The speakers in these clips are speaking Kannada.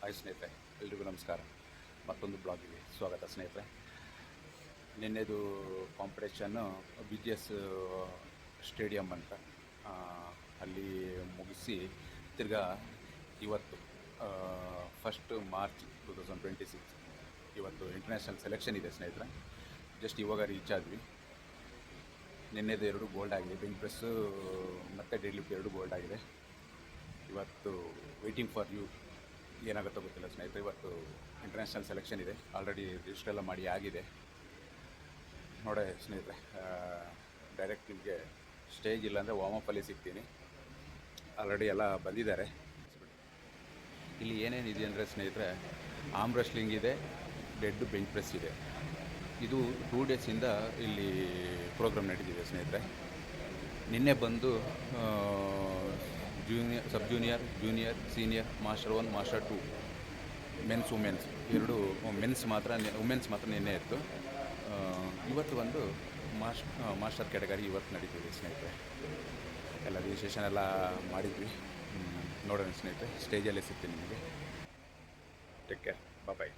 ಹಾಯ್ ಸ್ನೇಹಿತರೆ, ಎಲ್ರಿಗೂ ನಮಸ್ಕಾರ. ಮತ್ತೊಂದು ಬ್ಲಾಗಿಗೆ ಸ್ವಾಗತ ಸ್ನೇಹಿತರೆ. ನಿನ್ನೆದು ಕಾಂಪಿಟೇಷನ್ನು ಬಿ ಜಿ ಎಸ್ ಸ್ಟೇಡಿಯಂ ಅಂತ ಅಲ್ಲಿ ಮುಗಿಸಿ ತಿರ್ಗಾ ಇವತ್ತು 1 ಮಾರ್ಚ್ 2026 ಇವತ್ತು ಇಂಟರ್ನ್ಯಾಷನಲ್ ಸೆಲೆಕ್ಷನ್ ಇದೆ ಸ್ನೇಹಿತರೆ. ಜಸ್ಟ್ ಇವಾಗ ರೀಚ್ ಆದ್ವಿ. ನಿನ್ನೆದು 2 ಗೋಲ್ಡ್ ಆಗಿದೆ, ಬೆಂಚ್ ಪ್ರೆಸ್ಸು ಮತ್ತು ಡೆಡ್ ಲಿಫ್ಟ್ 2 ಗೋಲ್ಡ್ ಆಗಿದೆ. ಇವತ್ತು ವೆಯ್ಟಿಂಗ್ ಫಾರ್ ಯು ಏನಾಗುತ್ತೋ ಗೊತ್ತಿಲ್ಲ ಸ್ನೇಹಿತರೆ. ಇವತ್ತು ಇಂಟರ್ನ್ಯಾಷನಲ್ ಸೆಲೆಕ್ಷನ್ ಇದೆ, ಆಲ್ರೆಡಿ ರಿಜಿಸ್ಟರ್ ಎಲ್ಲ ಮಾಡಿ ಆಗಿದೆ. ನೋಡೇ ಸ್ನೇಹಿತರೆ, ಡೈರೆಕ್ಟ್ ನಿಮಗೆ ಸ್ಟೇಜ್ ಇಲ್ಲಾಂದರೆ ವಾರ್ಮಪ್ಪಲ್ಲಿ ಸಿಗ್ತೀನಿ. ಆಲ್ರೆಡಿ ಎಲ್ಲ ಬಂದಿದ್ದಾರೆ. ಇಲ್ಲಿ ಏನೇನಿದೆ ಅಂದರೆ ಸ್ನೇಹಿತರೆ, ಆರ್ಮ್ ರೆಸ್ಲಿಂಗ್ ಇದೆ, ಡೆಡ್ ಬೆಂಚ್ ಪ್ರೆಸ್ ಇದೆ. ಇದು 2 ಡೇಸಿಂದ ಇಲ್ಲಿ ಪ್ರೋಗ್ರಾಮ್ ನಡೀತಿದೆ ಸ್ನೇಹಿತರೆ. ನಿನ್ನೆ ಬಂದು junior, sub junior, junior, senior, master 1, master 2, men's women's 2 women's ಮಾತ್ರ ನಿನ್ನೆ ಇತ್ತು. ಇವತ್ತು ಒಂದು ಮಾಸ್ಟರ್ ಕ್ಯಾಟಗರಿ ಇವತ್ತು ನಡೀತಿದೆ ಸ್ನೇಹಿತರೆ. ಎಲ್ಲ ರಿಜಿಸ್ಟ್ರೇಷನ್ ಎಲ್ಲ ಮಾಡಿದ್ವಿ. ನೋಡೋಣ ಸ್ನೇಹಿತರೆ, ಸ್ಟೇಜಲ್ಲೇ ಸಿಗ್ತೀನಿ ನಿಮಗೆ. ಟೇಕ್ ಕೇರ್, ಬಾಯ್.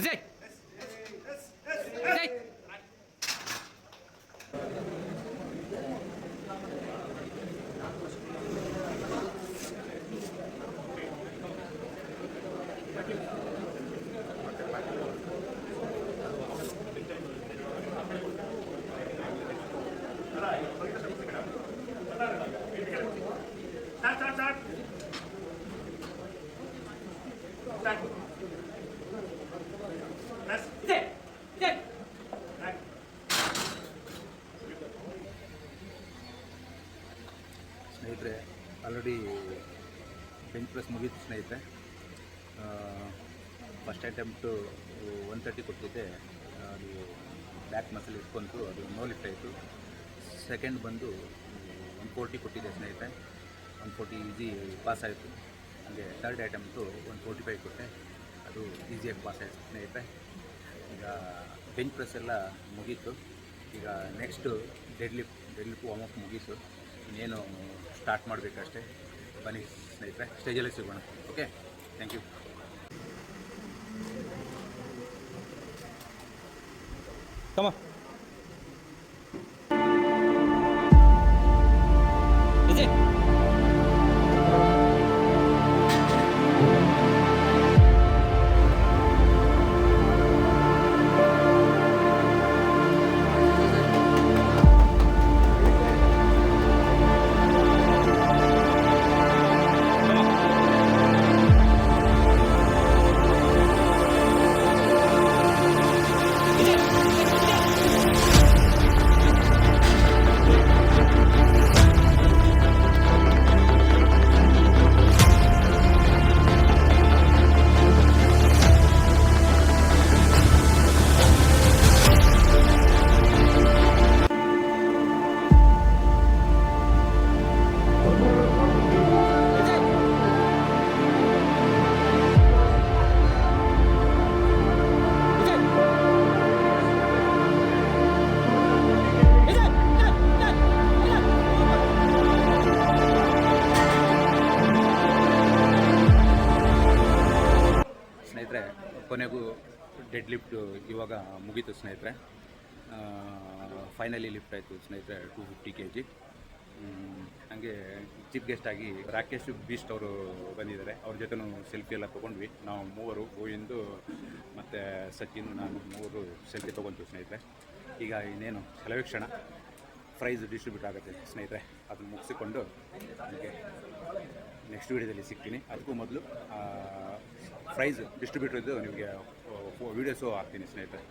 Zay! Zay! ಸ್ನೇಹಿತರೆ, ಆಲ್ರೆಡಿ ಬೆಂಚ್ ಪ್ರೆಸ್ ಮುಗೀತು ಸ್ನೇಹಿತರೆ. ಫಸ್ಟ್ ಅಟೆಂಪ್ಟು 130 ಕೊಟ್ಟಿದ್ದೆ, ಅದು ಬ್ಯಾಕ್ ಮಸಲ್ ಇಟ್ಕೊಂತು, ಅದು ನೋ ಲಿಫ್ಟ್ ಆಯಿತು. ಸೆಕೆಂಡ್ ಬಂದು 140 ಕೊಟ್ಟಿದ್ದೆ ಸ್ನೇಹಿತರೆ, 140 ಈಸಿ ಪಾಸ್ ಆಯಿತು. ಹಾಗೆ ಥರ್ಡ್ ಅಟೆಂಪ್ಟು 145 ಕೊಟ್ಟೆ, ಅದು ಈಸಿಯಾಗಿ ಪಾಸ್ ಆಯಿತು ಸ್ನೇಹಿತರೆ. ಈಗ ಬೆಂಚ್ ಪ್ರೆಸ್ ಎಲ್ಲ ಮುಗೀತು. ಈಗ ನೆಕ್ಸ್ಟು ಡೆಡ್ ಲಿಫ್ಟ್ ವಾರ್ಮಪ್ ಮುಗೀತು. ಇನ್ನೇನು ಸ್ಟಾರ್ಟ್ ಮಾಡಬೇಕಷ್ಟೇ. ಬನ್ನಿ ಸ್ನೇಹಿತರೆ, ಸ್ಟೇಜಲ್ಲೇ ಸಿಗೋಣ. Okay, thank you. Come on. Is it? ಕೊನೆಗೂ ಡೆಡ್ ಲಿಫ್ಟ್ ಇವಾಗ ಮುಗೀತು ಸ್ನೇಹಿತರೆ. ಫೈನಲಿ ಲಿಫ್ಟ್ ಆಯಿತು ಸ್ನೇಹಿತರೆ, 250 kg. ಹಾಗೆ ಚೀಫ್ ಗೆಸ್ಟ್ ಆಗಿ ರಾಕೇಶ್ ಬೀಸ್ಟ್ ಅವರು ಬಂದಿದ್ದಾರೆ. ಅವ್ರ ಜೊತೆನೂ ಸೆಲ್ಫಿ ಎಲ್ಲ ತೊಗೊಂಡ್ವಿ. ನಾವು 3 ಗೋವಿಂದು ಮತ್ತು ಸಚಿನ್, ನಾನು 3 ಸೆಲ್ಫಿ ತೊಗೊಂತೀವಿ ಸ್ನೇಹಿತರೆ. ಈಗ ಇನ್ನೇನು ಕೆಲವೇ ಕ್ಷಣ ಪ್ರೈಸ್ ಡಿಸ್ಟ್ರಿಬ್ಯೂಟ್ ಆಗುತ್ತೆ ಸ್ನೇಹಿತರೆ. ಅದನ್ನು ಮುಗಿಸಿಕೊಂಡು ನನಗೆ ನೆಕ್ಸ್ಟ್ ವೀಡಿಯೋದಲ್ಲಿ ಸಿಗ್ತೀನಿ. ಅದಕ್ಕೂ ಮೊದಲು ಪ್ರೈಸ್ ಡಿಸ್ಟ್ರಿಬ್ಯೂಟರ್ದು ನಿಮಗೆ ವೀಡಿಯೋಸು ಹಾಕ್ತೀನಿ ಸ್ನೇಹಿತರೆ.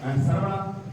And Sarah